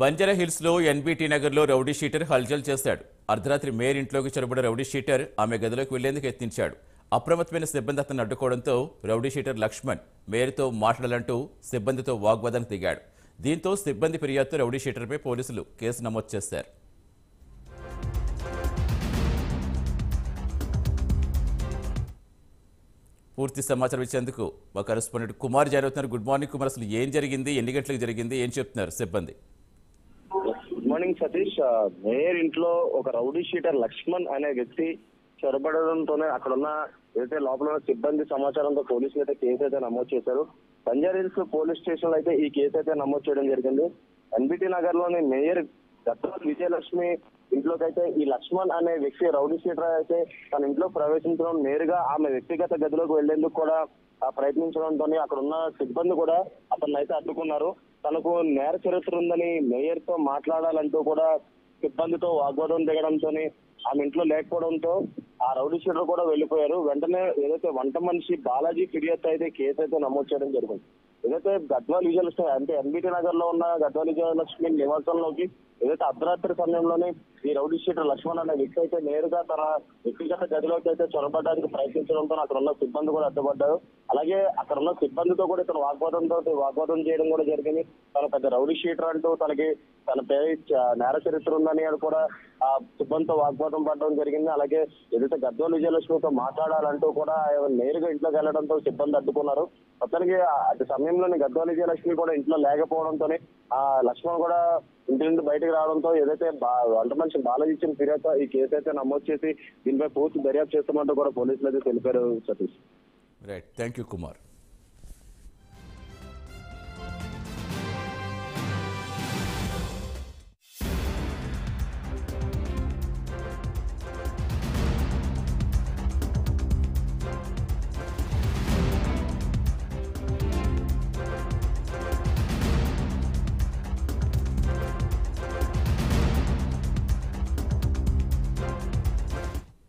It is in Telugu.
బంజారా హిల్స్ లో ఎన్బీటీ నగర్ లో రౌడీ షీటర్ హల్చల్ చేశాడు. అర్ధరాత్రి మేయర్ ఇంట్లోకి చొరబడిన రౌడీ షీటర్ ఆమె గదిలోకి వెళ్లేందుకు యత్నించాడు. అప్రమత్తమైన సిబ్బంది అతను అడ్డుకోవడంతో రౌడీ షీటర్ లక్ష్మణ్ మేయర్తో మాట్లాడాలంటూ సిబ్బందితో వాగ్వాదానికి దిగాడు. దీంతో సిబ్బంది ఫిర్యాదుతో రౌడీ షీటర్పై పోలీసులు కేసు నమోదు చేశారు. పూర్తి సమాచారం ఇచ్చేందుకు మా కరెస్పాండెంట్ కుమార్ జాయిన్ అవుతున్నారు. గుడ్ మార్నింగ్ కుమార్, అసలు ఏం జరిగింది, ఎన్ని గంటలకు జరిగింది, ఏం చెప్తున్నారు సిబ్బంది? Good morning Satish. మేయర్ ఇంట్లో ఒక రౌడీ షీటర్ లక్ష్మణ్ అనే వ్యక్తి చొరబడడంతోనే అక్కడున్న ఏదైతే లోపల ఉన్న సిబ్బంది సమాచారంతో పోలీసులు అయితే కేసు అయితే నమోదు చేశారు. బంజారా హిల్స్ పోలీస్ స్టేషన్ లో అయితే ఈ కేసు అయితే నమోదు చేయడం జరిగింది. ఎన్బీటీ నగర్ లోని మేయర్ గద్వాల్ విజయలక్ష్మి ఇంట్లోకి అయితే ఈ లక్ష్మణ్ అనే వ్యక్తి రౌడీ షీటర్ అయితే తన ఇంట్లో ప్రవేశించడం, నేరుగా ఆమె వ్యక్తిగత గదిలోకి వెళ్లేందుకు కూడా ప్రయత్నించడంతో అక్కడ ఉన్న సిబ్బంది కూడా అతన్ని అయితే అడ్డుకున్నారు. తనకు నేర చరిత్ర ఉందని మేయర్ తో మాట్లాడాలంటూ కూడా సిబ్బందితో వాగ్వాదం దిగడంతో ఆమె ఇంట్లో లేకపోవడంతో ఆ రౌడీ షీటర్ కూడా వెళ్లిపోయారు. వెంటనే ఏదైతే వంట మనిషి బాలాజీ ఫిర్యాదు అయితే కేసు అయితే నమోదు చేయడం జరిగింది. ఏదైతే గద్వాల్ విజయలక్ష్మి అంటే ఎన్బీటీ నగర్ లో ఉన్న గద్వాల్ విజయలక్ష్మి నివాసంలోకి ఏదైతే అర్ధరాత్రి సమయంలోనే ఈ రౌడీ షీటర్ లక్ష్మణ్ అనే వ్యక్తి అయితే నేరుగా తన వ్యక్తిగత గదిలోకి అయితే చొరబడడానికి ప్రయత్నించడంతో అక్కడ ఉన్న సిబ్బంది కూడా అడ్డుపడ్డారు. అలాగే అక్కడ ఉన్న సిబ్బందితో కూడా ఇతను వాగ్వాదం చేయడం కూడా జరిగింది. తన పెద్ద రౌడీ షీటర్ అంటూ తన పేరు నేర చరిత్ర ఉందని కూడా ఆ సిబ్బందితో వాగ్వాదం పడడం జరిగింది. అలాగే ఏదైతే గద్వాల్ విజయలక్ష్మితో మాట్లాడాలంటూ కూడా నేరుగా ఇంట్లోకి వెళ్లడంతో సిబ్బంది అడ్డుకున్నారు. మొత్తానికి అటు సమయంలోనే గద్వాల్ విజయలక్ష్మి కూడా ఇంట్లో లేకపోవడంతోనే ఆ లక్ష్మణ్ కూడా ఇంటి నుండి బయటకు రావడంతో ఏదైతే వంట మనిషి బాలాజీ ఇచ్చిన ఫిర్యాదు ఈ కేసు అయితే నమోదు చేసి దీనిపై పూర్తి దర్యాప్తు చేస్తామంటూ కూడా పోలీసులు అయితే తెలిపారు. Satish, right, thank you Kumar.